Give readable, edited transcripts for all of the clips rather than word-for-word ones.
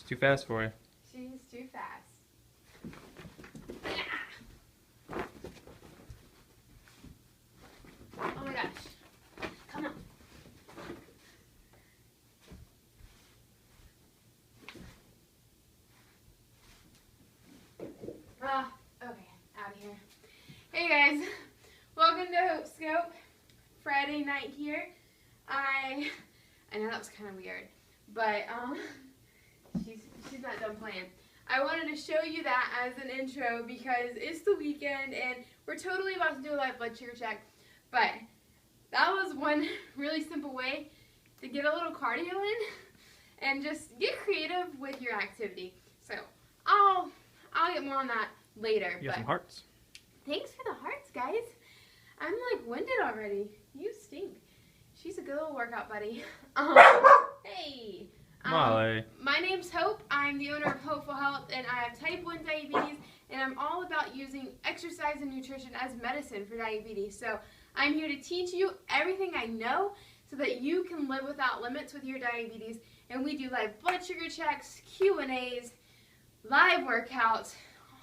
too fast for you. She's too fast. Oh my gosh. Come on. Okay, out of here. Hey guys, welcome to Hope Scope. Friday night here. I know that was kind of weird, but she's not done playing. I wanted to show you that as an intro because it's the weekend and we're totally about to do a live blood sugar check. But that was one really simple way to get a little cardio in and just get creative with your activity. So I'll get more on that later. You got some hearts. Thanks for the hearts, guys. I'm like winded already. You stink. She's a good little workout buddy. Hey. Molly. My name's Hope. I'm the owner of Hopeful Health, and I have type 1 diabetes, and I'm all about using exercise and nutrition as medicine for diabetes. So I'm here to teach you everything I know so that you can live without limits with your diabetes. And we do live blood sugar checks, Q&As, live workouts,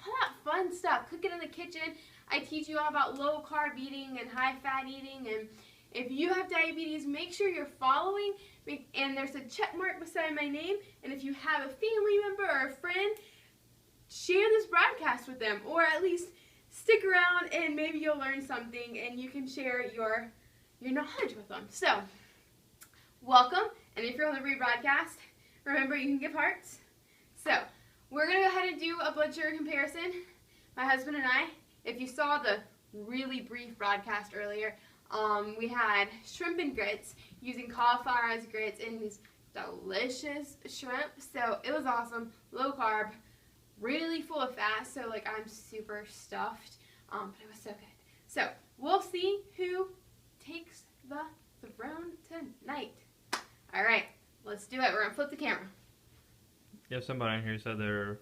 all that fun stuff. Cooking in the kitchen. I teach you all about low carb eating and high fat eating. And if you have diabetes, make sure you're following. And there's a check mark beside my name. And if you have a family member or a friend, share this broadcast with them. Or at least stick around and maybe you'll learn something and you can share your knowledge with them. So, welcome. And if you're on the rebroadcast, remember you can give hearts. So, we're going to go ahead and do a blood sugar comparison. My husband and I, if you saw the really brief broadcast earlier, we had shrimp and grits using cauliflower as grits and these delicious shrimp. So it was awesome, low carb, really full of fat. So like I'm super stuffed, but it was so good. So we'll see who takes the throne tonight. All right, let's do it. We're gonna flip the camera. You have somebody in here who said they're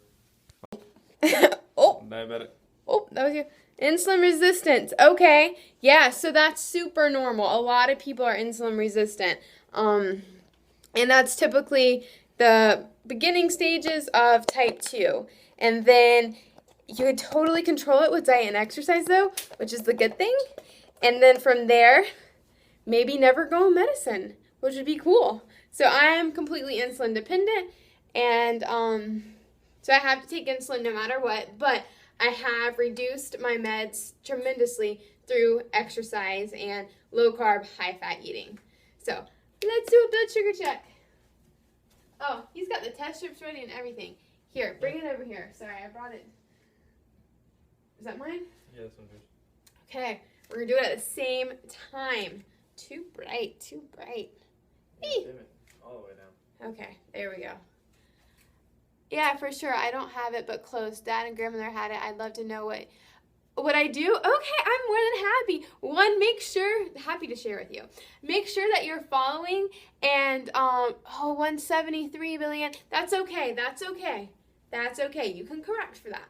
Oh. diabetic. Oh, that was you. Insulin resistance. Okay. Yeah, so that's super normal. A lot of people are insulin resistant. And that's typically the beginning stages of type 2. And then you could totally control it with diet and exercise, though, which is the good thing. And then from there, maybe never go on medicine, which would be cool. So I am completely insulin dependent. And so I have to take insulin no matter what. But I have reduced my meds tremendously through exercise and low carb, high fat eating. So let's do a blood sugar check. Oh, he's got the test strips ready and everything. Here, bring it over here. Sorry, I brought it. Is that mine? Yeah, this one's yours. Okay, we're gonna do it at the same time. Too bright, too bright. Yeah, dim it all the way down. Okay, there we go. Yeah, for sure. I don't have it, but close. Dad and grandmother had it. I'd love to know what I do. Okay, I'm more than happy. One, make sure, happy to share with you. Make sure that you're following and, 173 billion. That's okay. That's okay. That's okay. You can correct for that.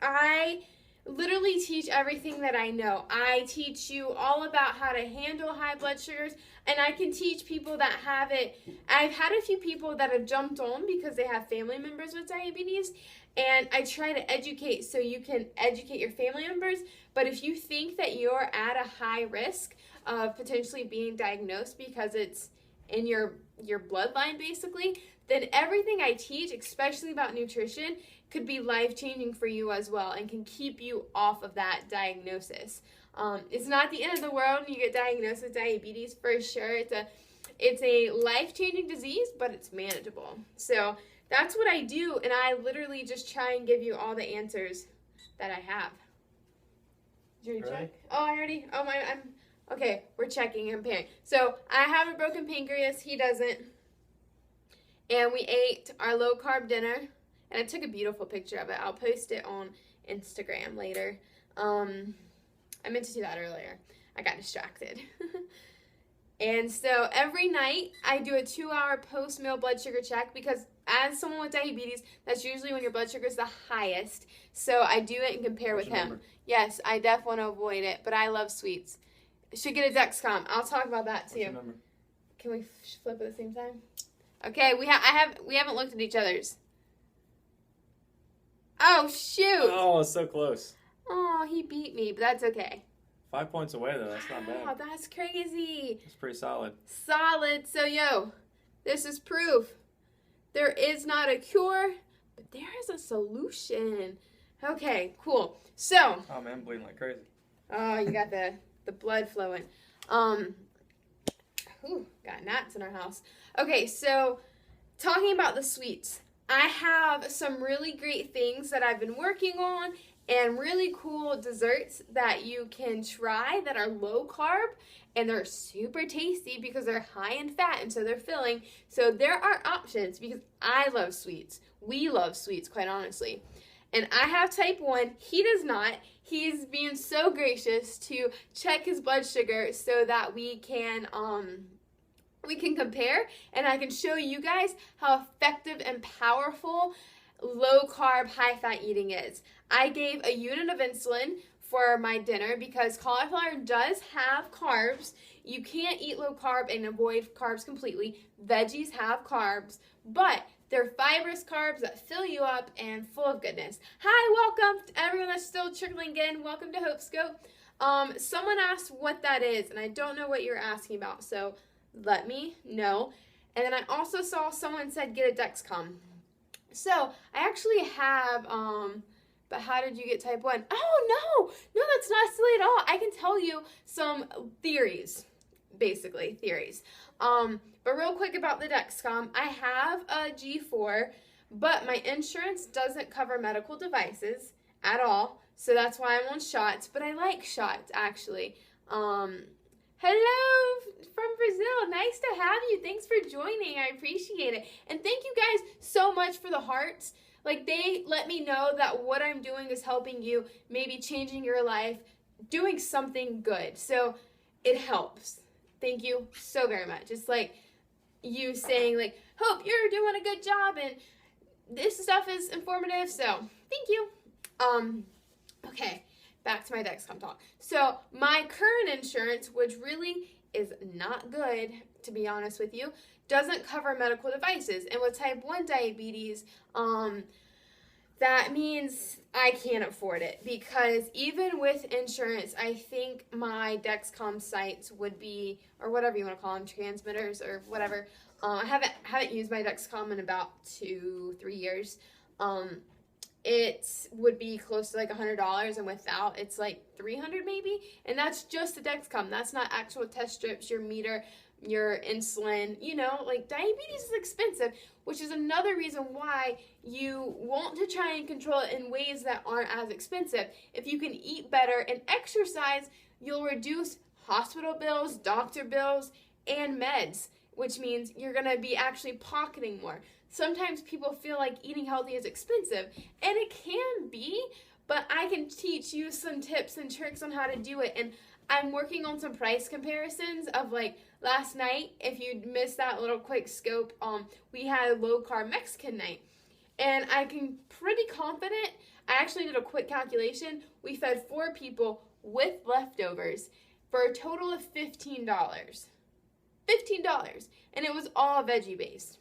I literally teach everything that I know. I teach you all about how to handle high blood sugars, and I can teach people that have it. I've had a few people that have jumped on because they have family members with diabetes, and I try to educate so you can educate your family members. But if you think that you're at a high risk of potentially being diagnosed because it's in your bloodline basically, then everything I teach, especially about nutrition, could be life-changing for you as well and can keep you off of that diagnosis. It's not the end of the world when you get diagnosed with diabetes, for sure. It's a life-changing disease, but it's manageable. So that's what I do, and I literally just try and give you all the answers that I have. Did you already check? Oh, I already, okay, we're checking and comparing. So I have a broken pancreas, he doesn't. And we ate our low-carb dinner, and I took a beautiful picture of it. I'll post it on Instagram later. I meant to do that earlier. I got distracted. And so every night I do a 2-hour post-meal blood sugar check because as someone with diabetes, that's usually when your blood sugar is the highest. So I do it and compare with him. Yes, I definitely want to avoid it, but I love sweets. Should get a Dexcom. I'll talk about that too. What's your number? Can we flip at the same time? Okay, we haven't looked at each other's. Oh, shoot. Oh, it's so close. Oh, he beat me, but that's okay. 5 points away, though. That's not bad. Oh, that's crazy. It's pretty solid. Solid. So, this is proof. There is not a cure, but there is a solution. Okay, cool. So. Oh, man, I'm bleeding like crazy. Oh, you got the blood flowing. Got gnats in our house. Okay, so talking about the sweets. I have some really great things that I've been working on and really cool desserts that you can try that are low carb and they're super tasty because they're high in fat and so they're filling. So there are options because I love sweets. We love sweets, quite honestly. And I have type 1. He does not. He's being so gracious to check his blood sugar so that we can compare and I can show you guys how effective and powerful low carb, high fat eating is. I gave a unit of insulin for my dinner because cauliflower does have carbs. You can't eat low carb and avoid carbs completely. Veggies have carbs, but they're fibrous carbs that fill you up and full of goodness. Hi, welcome to everyone that's still trickling in. Welcome to HopeScope. Someone asked what that is, and I don't know what you're asking about, so let me know. And then I also saw someone said get a Dexcom. So I actually have, but how did you get type 1? Oh, no, that's not silly at all. I can tell you some theories, basically, theories. But real quick about the Dexcom, I have a G4, but my insurance doesn't cover medical devices at all, so that's why I'm on shots, but I like shots, actually. Hello from Brazil. Nice to have you. Thanks for joining. I appreciate it. And thank you guys so much for the hearts. Like, they let me know that what I'm doing is helping you, maybe changing your life, doing something good. So it helps. Thank you so very much. It's like you saying, like, Hope, you're doing a good job and this stuff is informative. So thank you. Okay. Back to my Dexcom talk. So my current insurance, which really is not good, to be honest with you, doesn't cover medical devices. And with type 1 diabetes, that means I can't afford it because even with insurance, I think my Dexcom sites would be, or whatever you want to call them, transmitters or whatever. I haven't used my Dexcom in about 2-3 years. It would be close to like $100, and without, it's like $300 maybe. And that's just the Dexcom. That's not actual test strips, your meter, your insulin. You know, like diabetes is expensive, which is another reason why you want to try and control it in ways that aren't as expensive. If you can eat better and exercise, you'll reduce hospital bills, doctor bills, and meds, which means you're going to be actually pocketing more. Sometimes people feel like eating healthy is expensive, and it can be, but I can teach you some tips and tricks on how to do it. And I'm working on some price comparisons of, like, last night, if you missed that little quick scope, we had a low-carb Mexican night. And I can pretty confident, I actually did a quick calculation, we fed 4 people with leftovers for a total of $15. $15. And it was all veggie-based.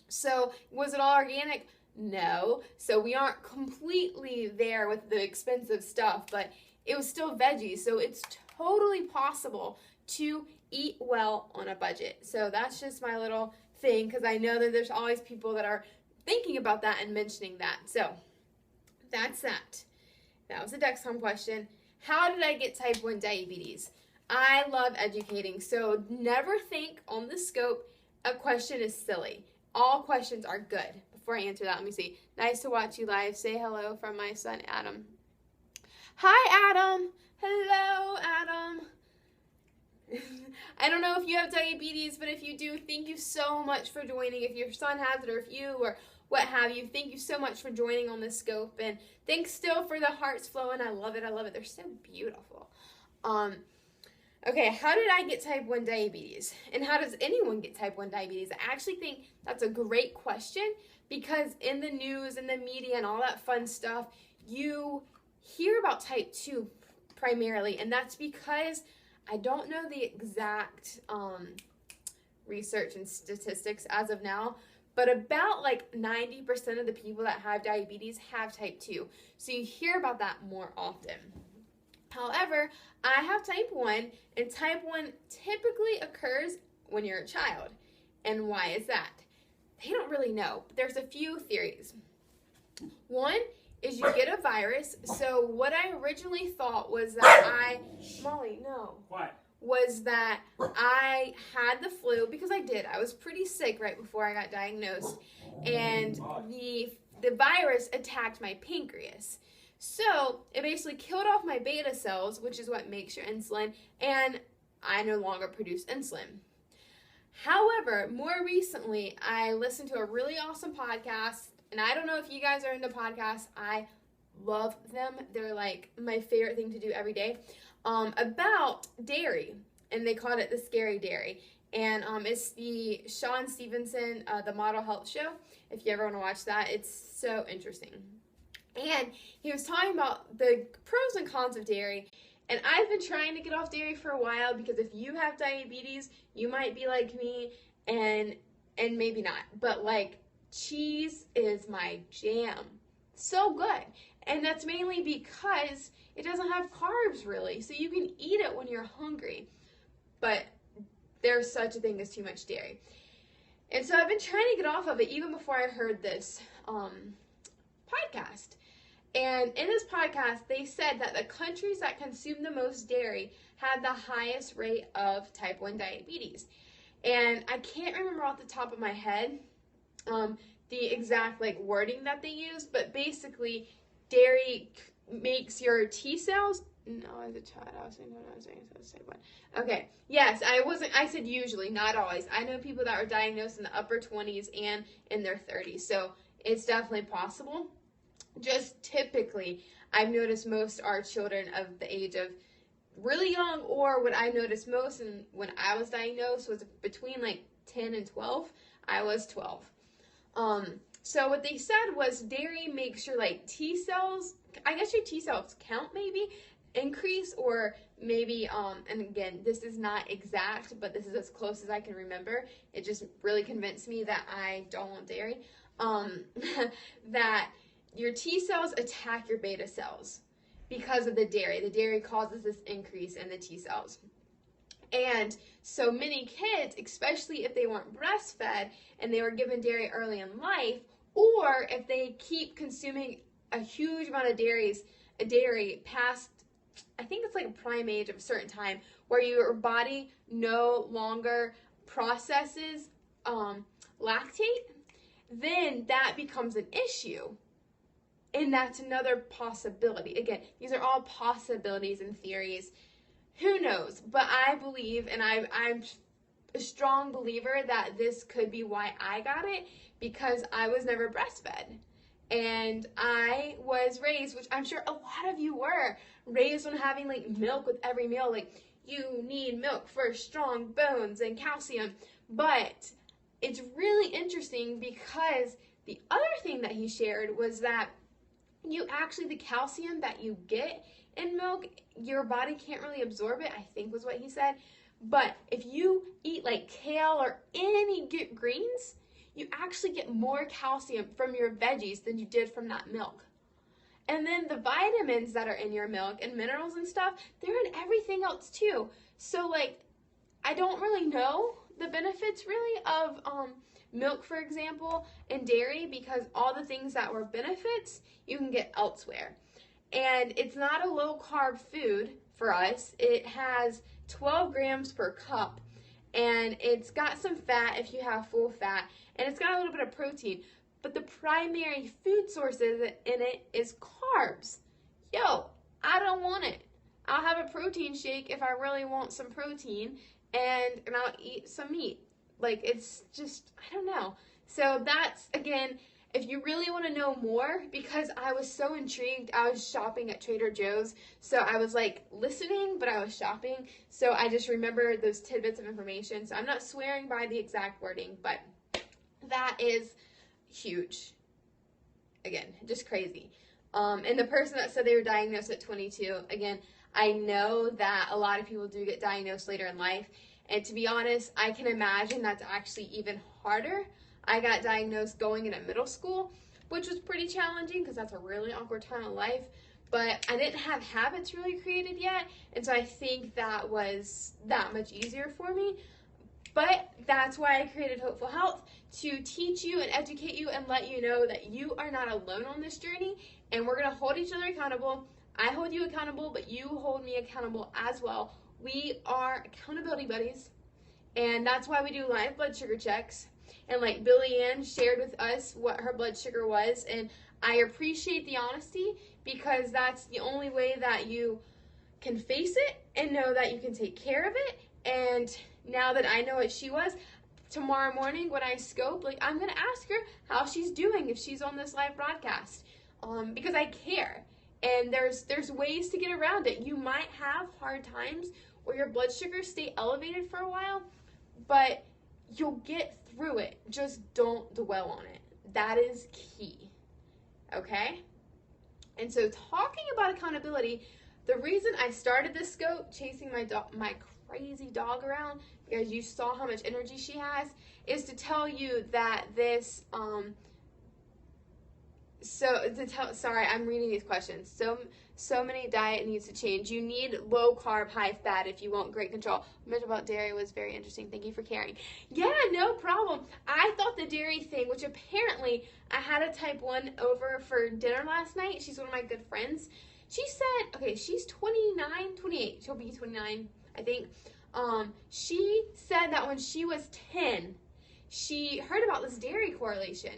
So, was it all organic? No. So, we aren't completely there with the expensive stuff, but it was still veggies. So, it's totally possible to eat well on a budget. So, that's just my little thing, because I know that there's always people that are thinking about that and mentioning that. So, that's that. That was a Dexcom question. How did I get type 1 diabetes? I love educating. So, never think on the scope a question is silly. All questions are good. Before I answer that, let me see. Nice to watch you live. Say hello from my son, Adam. Hi, Adam. Hello, Adam. I don't know if you have diabetes, but if you do, thank you so much for joining. If your son has it, or if you, or what have you, thank you so much for joining on this scope. And thanks still for the hearts flowing. I love it. I love it. They're so beautiful. Okay, how did I get type 1 diabetes? And how does anyone get type 1 diabetes? I actually think that's a great question because in the news and the media and all that fun stuff, you hear about type 2 primarily, and that's because I don't know the exact research and statistics as of now, but about like 90% of the people that have diabetes have type 2. So you hear about that more often. However, I have type 1, and type 1 typically occurs when you're a child. And why is that? They don't really know. But there's a few theories. One is you get a virus. So what I originally thought was that Molly, no. What? Was that I had the flu, because I did. I was pretty sick right before I got diagnosed. And the virus attacked my pancreas. So it basically killed off my beta cells, which is what makes your insulin, and I no longer produce insulin. However, more recently, I listened to a really awesome podcast, and I don't know if you guys are into podcasts. I love them. They're like my favorite thing to do every day, about dairy, and they called it The Scary Dairy. And it's the Sean Stevenson, the Model Health Show. If you ever want to watch that, it's so interesting. And he was talking about the pros and cons of dairy. And I've been trying to get off dairy for a while, because if you have diabetes, you might be like me, and maybe not. But like, cheese is my jam. So good. And that's mainly because it doesn't have carbs really. So you can eat it when you're hungry. But there's such a thing as too much dairy. And so I've been trying to get off of it even before I heard this podcast. And in this podcast, they said that the countries that consume the most dairy have the highest rate of type 1 diabetes. And I can't remember off the top of my head the exact like wording that they use, but basically dairy makes your T cells. No, as a child, I was saying what I was saying, so say what. Okay, yes, I said usually, not always. I know people that were diagnosed in the upper 20s and in their 30s, so it's definitely possible. Just typically, I've noticed most are children of the age of really young, or what I noticed most and when I was diagnosed was between like 10 and 12. I was 12. So what they said was dairy makes your like T cells, I guess your T cells count maybe, increase, or maybe, and again, this is not exact, but this is as close as I can remember. It just really convinced me that I don't want dairy. That your T cells attack your beta cells because of the dairy. The dairy causes this increase in the T cells. And so many kids, especially if they weren't breastfed and they were given dairy early in life, or if they keep consuming a huge amount of dairy past, I think it's like a prime age of a certain time, where your body no longer processes lactate, then that becomes an issue. And that's another possibility. Again, these are all possibilities and theories. Who knows? But I believe, and I'm a strong believer that this could be why I got it, because I was never breastfed. And I was raised, which I'm sure a lot of you were, raised on having like milk with every meal. Like, you need milk for strong bones and calcium. But it's really interesting, because the other thing that he shared was that the calcium that you get in milk, your body can't really absorb it, I think was what he said. But if you eat like kale or any greens, you actually get more calcium from your veggies than you did from that milk. And then the vitamins that are in your milk and minerals and stuff, they're in everything else too. So like, I don't really know the benefits really of milk, for example, and dairy, because all the things that were benefits you can get elsewhere. And it's not a low carb food for us. It has 12 grams per cup, and it's got some fat if you have full fat, and it's got a little bit of protein. But the primary food sources in it is carbs. Yo, I don't want it. I'll have a protein shake if I really want some protein, and I'll eat some meat. Like, it's just, I don't know. So that's, again, if you really want to know more, because I was so intrigued, I was shopping at Trader Joe's, so I was like listening, but I was shopping, so I just remember those tidbits of information. So I'm not swearing by the exact wording, but that is huge. Again, just crazy. And the person that said they were diagnosed at 22, again, I know that a lot of people do get diagnosed later in life, And to be honest, I can imagine that's actually even harder. I got diagnosed going into middle school, which was pretty challenging because that's a really awkward time in life. But I didn't have habits really created yet, and so I think that was that much easier for me. But that's why I created Hopeful Health, to teach you and educate you and let you know that you are not alone on this journey, and we're going to hold each other accountable. I hold you accountable, but you hold me accountable as well. We are accountability buddies, and that's why we do live blood sugar checks. And like Billy Ann shared with us what her blood sugar was, and I appreciate the honesty, because that's the only way that you can face it and know that you can take care of it. And now that I know what she was, tomorrow morning when I scope, like, I'm going to ask her how she's doing if she's on this live broadcast, because I care. And there's ways to get around it. You might have hard times where your blood sugars stay elevated for a while, but you'll get through it. Just don't dwell on it. That is key. Okay? And so, talking about accountability, the reason I started this scope, chasing my crazy dog around, because you saw how much energy she has, is to tell you that this, sorry, I'm reading these questions. So many diet needs to change. You need low carb, high fat if you want great control. Mention about dairy was very interesting. Thank you for caring. Yeah, no problem. I thought the dairy thing, which apparently I had a type 1 over for dinner last night. She's one of my good friends. She said, okay, she's 29, 28. She'll be 29, I think. She said that when she was 10, she heard about this dairy correlation.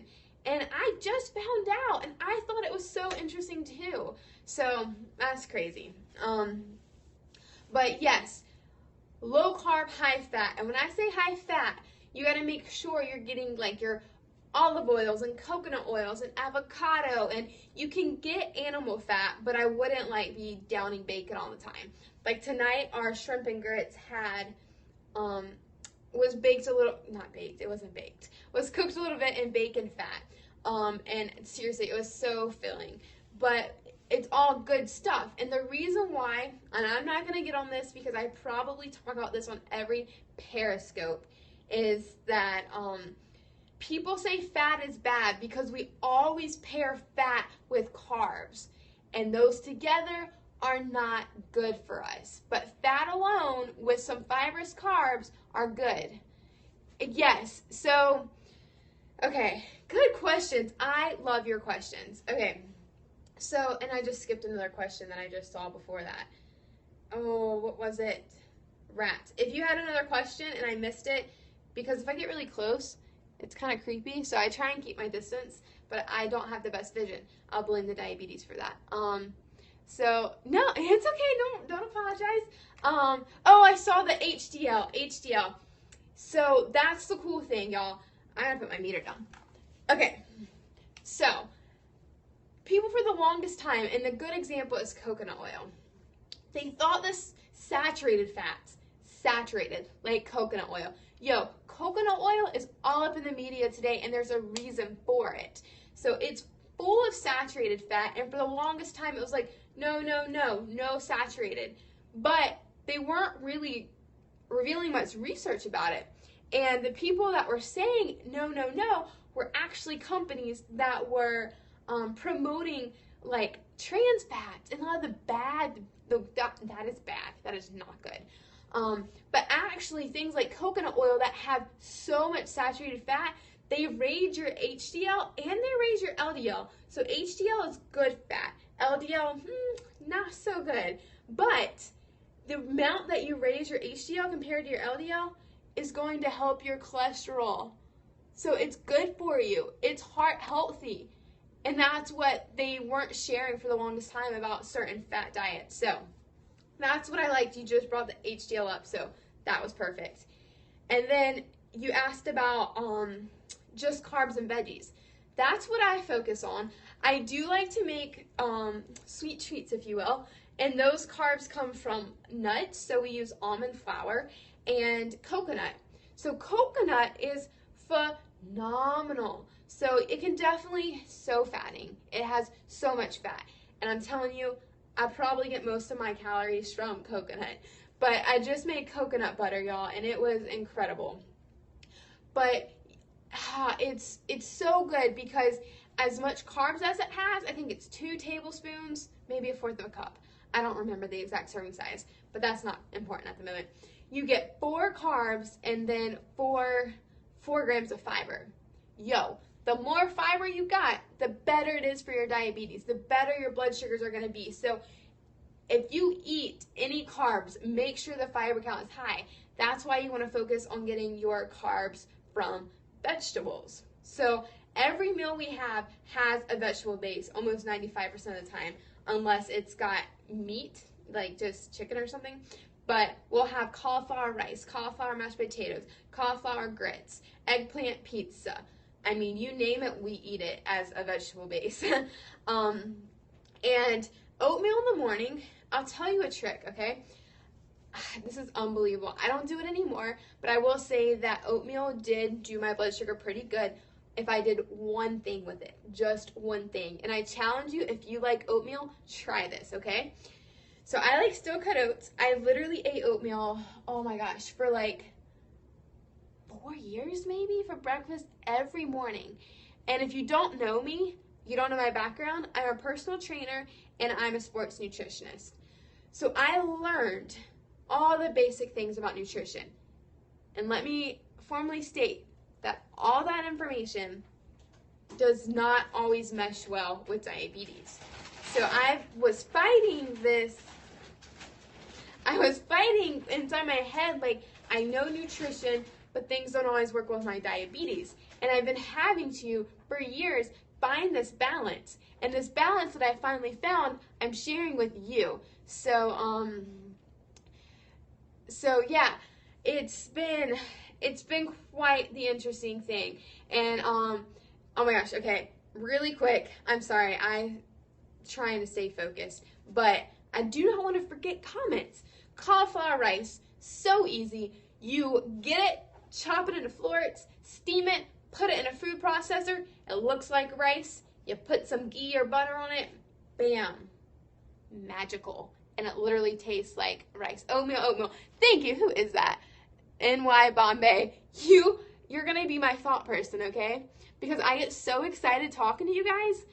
And I just found out, and I thought it was so interesting too. So that's crazy. But yes, low carb, high fat. And when I say high fat, you got to make sure you're getting like your olive oils and coconut oils and avocado, and you can get animal fat, but I wouldn't like be downing bacon all the time. Like tonight, our shrimp and grits had, was baked a little, not baked, it wasn't baked, was cooked a little bit in bacon fat. And seriously, it was so filling, but it's all good stuff. And the reason why, and I'm not going to get on this because I probably talk about this on every Periscope, is that, people say fat is bad because we always pair fat with carbs, and those together are not good for us. But fat alone with some fibrous carbs are good. Yes, so, okay, good questions. I love your questions. Okay, so, and I just skipped another question that I just saw before that. Oh, what was it? Rats. If you had another question and I missed it, because if I get really close, it's kind of creepy, so I try and keep my distance, but I don't have the best vision. I'll blame the diabetes for that. So, no, it's okay, don't apologize. Oh, I saw the HDL. So, that's the cool thing, y'all. I gotta put my meter down. Okay, so, people for the longest time, and the good example is coconut oil. They thought this saturated fats, like coconut oil. Yo, coconut oil is all up in the media today, and there's a reason for it. So it's full of saturated fat, and for the longest time it was like, no saturated. But they weren't really revealing much research about it. And the people that were saying no were actually companies that were promoting like trans fats and a lot of the bad, that is bad, that is not good. But actually things like coconut oil that have so much saturated fat, they raise your HDL and they raise your LDL. So HDL is good fat. LDL, not so good. But the amount that you raise your HDL compared to your LDL is going to help your cholesterol. So it's good for you. It's heart healthy. And that's what they weren't sharing for the longest time about certain fat diets. So that's what I liked. You just brought the HDL up, so that was perfect. And then you asked about just carbs and veggies. That's what I focus on. I do like to make sweet treats, if you will, and those carbs come from nuts, so we use almond flour, and coconut. So coconut is phenomenal. So it can definitely, so fattening. It has so much fat. And I'm telling you, I probably get most of my calories from coconut. But I just made coconut butter, y'all, and it was incredible. But it's so good because as much carbs as it has, I think it's 2 tablespoons, maybe 1/4 of a cup. I don't remember the exact serving size, but that's not important at the moment. You get 4 carbs and then 4 grams of fiber. Yo, the more fiber you got, the better it is for your diabetes, the better your blood sugars are going to be. So if you eat any carbs, make sure the fiber count is high. That's why you want to focus on getting your carbs from vegetables. So every meal we have has a vegetable base almost 95% of the time, unless it's got meat, like just chicken or something. But we'll have cauliflower rice, cauliflower mashed potatoes, cauliflower grits, eggplant pizza. I mean, you name it, we eat it as a vegetable base. And oatmeal in the morning, I'll tell you a trick, okay? This is unbelievable. I don't do it anymore, but I will say that oatmeal did do my blood sugar pretty good if I did one thing with it, just one thing. And I challenge you, if you like oatmeal, try this, okay? So I like steel cut oats. I literally ate oatmeal, oh my gosh, for like 4 years maybe, for breakfast every morning. And if you don't know me, you don't know my background, I'm a personal trainer and I'm a sports nutritionist. So I learned all the basic things about nutrition. And let me formally state that all that information does not always mesh well with diabetes. So I was fighting inside my head, like, I know nutrition, but things don't always work with my diabetes. And I've been having to, for years, find this balance. And this balance that I finally found, I'm sharing with you. So yeah, it's been quite the interesting thing. And oh my gosh, okay, really quick, I'm sorry, I'm trying to stay focused, but I do not want to forget comments. Cauliflower rice, so easy. You get it, chop it into florets, steam it, put it in a food processor, it looks like rice, you put some ghee or butter on it, bam, magical. And it literally tastes like rice. Oatmeal. Thank you. Who is that? NY Bombay. You're going to be my thought person, okay? Because I get so excited talking to you guys,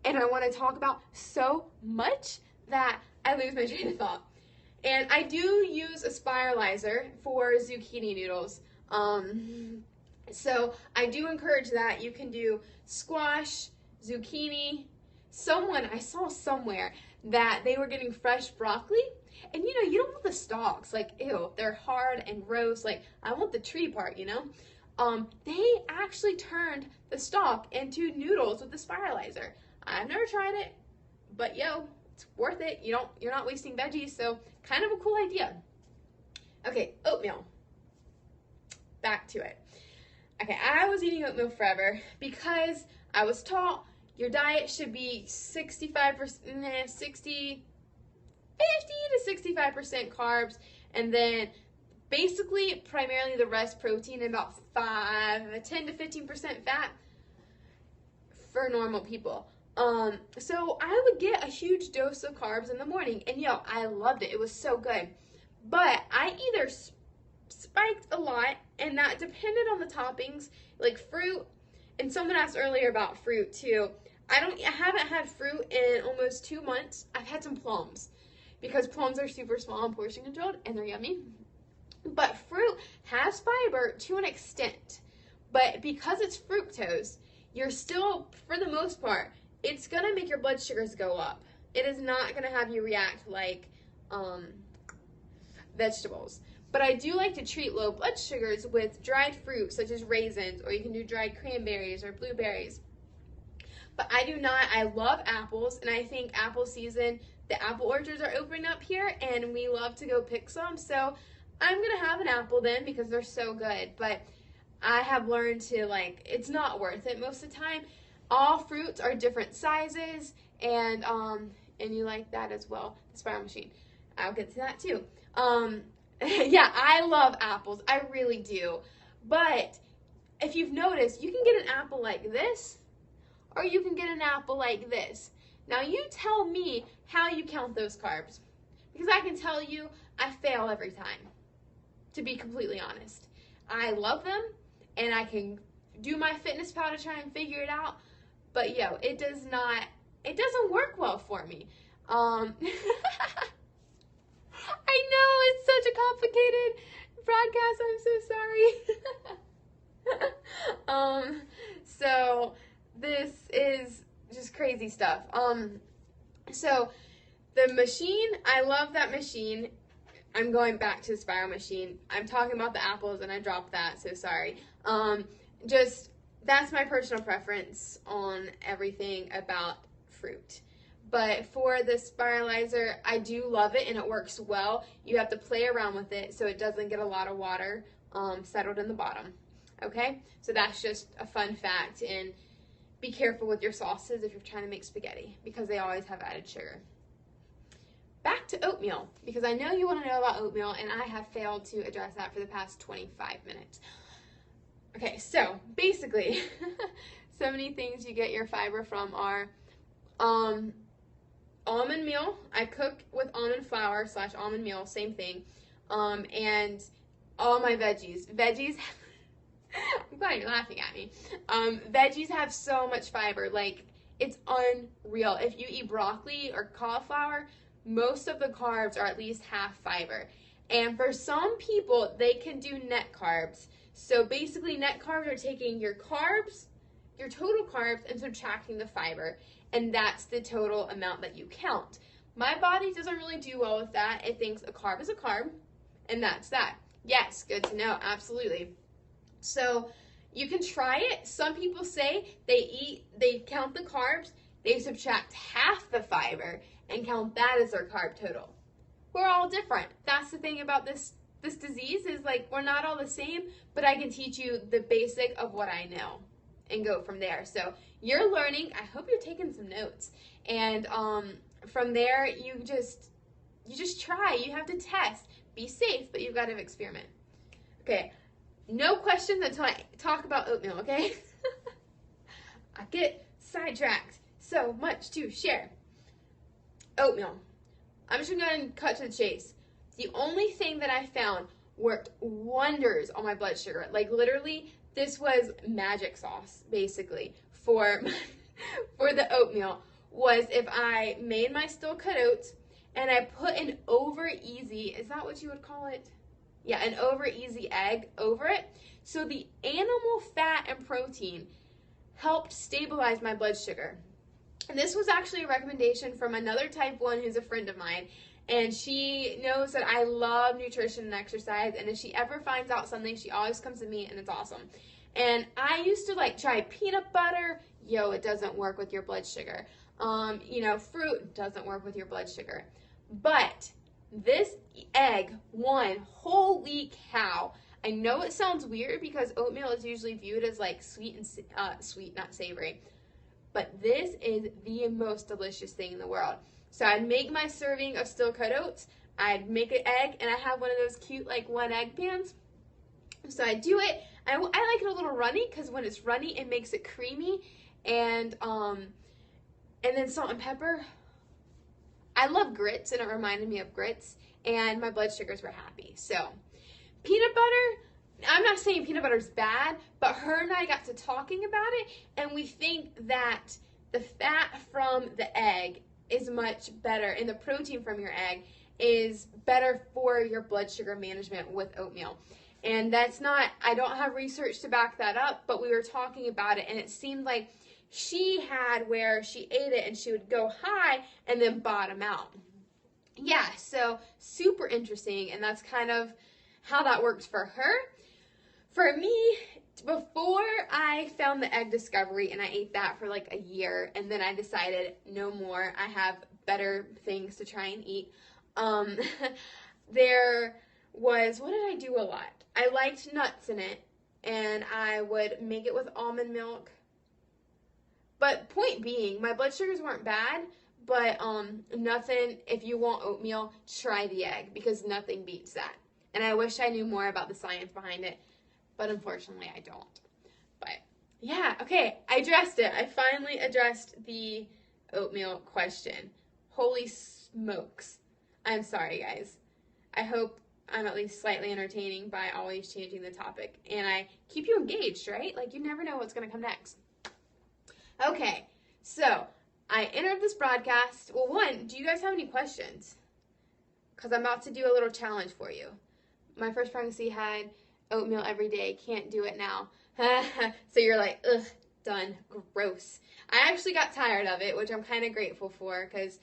and I want to talk about so much that I lose my train of thought. And I do use a spiralizer for zucchini noodles. So I do encourage that. You can do squash, zucchini. I saw somewhere that they were getting fresh broccoli, and you know, you don't want the stalks, like, ew, they're hard and gross, like, I want the tree part, you know. They actually turned the stalk into noodles with the spiralizer. I've never tried it, but yo, it's worth it. You're not wasting veggies, so kind of a cool idea. Okay, oatmeal. Back to it. Okay, I was eating oatmeal forever because I was taught your diet should be 50 to 65% carbs, and then basically primarily the rest protein and about 10 to 15% fat for normal people. So I would get a huge dose of carbs in the morning, and yo, I loved it. It was so good. But I either spiked a lot, and that depended on the toppings, like fruit. And someone asked earlier about fruit too. I haven't had fruit in almost 2 months. I've had some plums because plums are super small and portion controlled and they're yummy. But fruit has fiber to an extent. But because it's fructose, you're still, for the most part, it's going to make your blood sugars go up. It is not going to have you react like vegetables. But I do like to treat low blood sugars with dried fruit, such as raisins, or you can do dried cranberries or blueberries. But I love apples, and I think apple season, the apple orchards are opening up here, and we love to go pick some. So I'm going to have an apple then because they're so good. But I have learned to, like, it's not worth it most of the time. All fruits are different sizes, and you like that as well, the spiral machine. I'll get to that too. Yeah, I love apples. I really do. But if you've noticed, you can get an apple like this, or you can get an apple like this. Now you tell me how you count those carbs. Because I can tell you, I fail every time, to be completely honest. I love them, and I can do my fitness pal to try and figure it out, but it doesn't work well for me. I know, it's such a complicated broadcast, I'm so sorry. So this is just crazy stuff. So the machine, I love that machine. I'm going back to the spiral machine. I'm talking about the apples and I dropped that, so sorry. Just, that's my personal preference on everything about fruit. But for the spiralizer, I do love it and it works well. You have to play around with it so it doesn't get a lot of water settled in the bottom. Okay, so that's just a fun fact. And be careful with your sauces if you're trying to make spaghetti because they always have added sugar. Back to oatmeal, because I know you want to know about oatmeal and I have failed to address that for the past 25 minutes. Okay, so basically, so many things you get your fiber from are almond meal. I cook with almond flour / almond meal, same thing. And all my veggies. I'm glad you're laughing at me. Veggies have so much fiber, like it's unreal. If you eat broccoli or cauliflower, most of the carbs are at least half fiber. And for some people, they can do net carbs. So basically net carbs are taking your carbs, your total carbs, and subtracting the fiber. And that's the total amount that you count. My body doesn't really do well with that. It thinks a carb is a carb, and that's that. Yes, good to know, absolutely. So you can try it. Some people say they count the carbs, they subtract half the fiber, and count that as their carb total. We're all different. That's the thing about this disease is like we're not all the same, but I can teach you the basic of what I know and go from there. So you're learning. I hope you're taking some notes. And from there, you just try. You have to test. Be safe, but you've got to experiment. Okay, no questions until I talk about oatmeal, okay? I get sidetracked. So much to share. Oatmeal. I'm just going to cut to the chase. The only thing that I found worked wonders on my blood sugar. Like literally, this was magic sauce, basically, for the oatmeal, was if I made my still cut oats and I put an over easy, is that what you would call it? Yeah, an over easy egg over it. So the animal fat and protein helped stabilize my blood sugar. And this was actually a recommendation from another type 1 who's a friend of mine. And she knows that I love nutrition and exercise. And if she ever finds out something, she always comes to me and it's awesome. And I used to like try peanut butter. It doesn't work with your blood sugar. Fruit doesn't work with your blood sugar. But this egg, holy cow. I know it sounds weird because oatmeal is usually viewed as like sweet, not savory. But this is the most delicious thing in the world. So I'd make my serving of still cut oats, I'd make an egg, and I have one of those cute like 1 egg pans. So I do it. I like it a little runny because when it's runny, it makes it creamy. And then salt and pepper. I love grits, and it reminded me of grits, and my blood sugars were happy. So peanut butter, I'm not saying peanut butter is bad, but her and I got to talking about it, and we think that the fat from the egg is much better, and the protein from your egg is better for your blood sugar management with oatmeal. And that's not, I don't have research to back that up, but we were talking about it, and it seemed like she had where she ate it and she would go high and then bottom out. Yeah, so super interesting, and that's kind of how that works for her. For me, before I found the egg discovery and I ate that for like a year, and then I decided no more, I have better things to try and eat. There was, what did I do a lot? I liked nuts in it, and I would make it with almond milk. But point being, my blood sugars weren't bad, but nothing, if you want oatmeal, try the egg, because nothing beats that. And I wish I knew more about the science behind it, but unfortunately I don't. But yeah, okay, I addressed it. I finally addressed the oatmeal question. Holy smokes. I'm sorry, guys. I hope I'm at least slightly entertaining by always changing the topic. And I keep you engaged, right? Like, you never know what's going to come next. Okay, so I entered this broadcast. Well, one, do you guys have any questions? Because I'm about to do a little challenge for you. My first pregnancy had oatmeal every day. Can't do it now. So you're like, ugh, done. Gross. I actually got tired of it, which I'm kind of grateful for because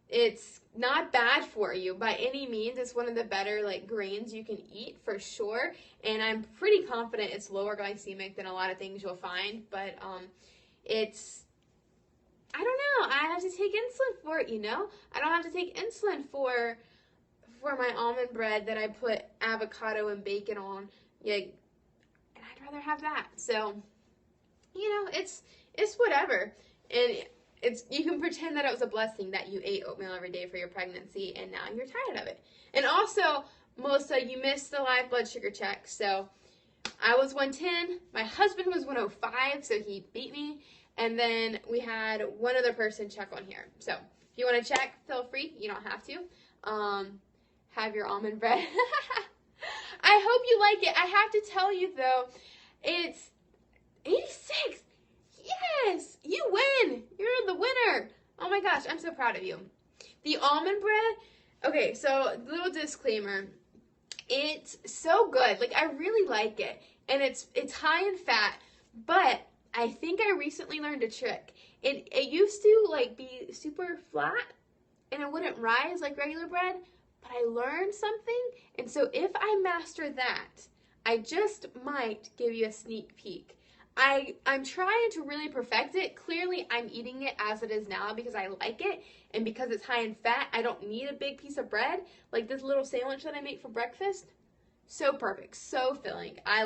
it's not bad for you by any means. It's one of the better like grains you can eat for sure. And I'm pretty confident it's lower glycemic than a lot of things you'll find. But it's, I don't know. I have to take insulin for it, you know? I don't have to take insulin for my almond bread that I put avocado and bacon on. Yeah, and I'd rather have that. So, you know, it's whatever. And you can pretend that it was a blessing that you ate oatmeal every day for your pregnancy and now you're tired of it. And also, Melissa, you missed the live blood sugar check. So I was 110. My husband was 105, so he beat me. And then we had one other person check on here. So if you want to check, feel free. You don't have to. Have your almond bread. I hope you like it. I have to tell you, though, it's 86. Yes, you win. You're the winner. Oh, my gosh. I'm so proud of you. The almond bread. Okay, so little disclaimer. It's so good. Like, I really like it. And it's high in fat. But I think I recently learned a trick. It used to, like, be super flat. And it wouldn't rise like regular bread. But I learned something, and so if I master that, I just might give you a sneak peek. I'm trying to really perfect it. Clearly, I'm eating it as it is now because I like it, and because it's high in fat, I don't need a big piece of bread. Like this little sandwich that I make for breakfast, so perfect, so filling. I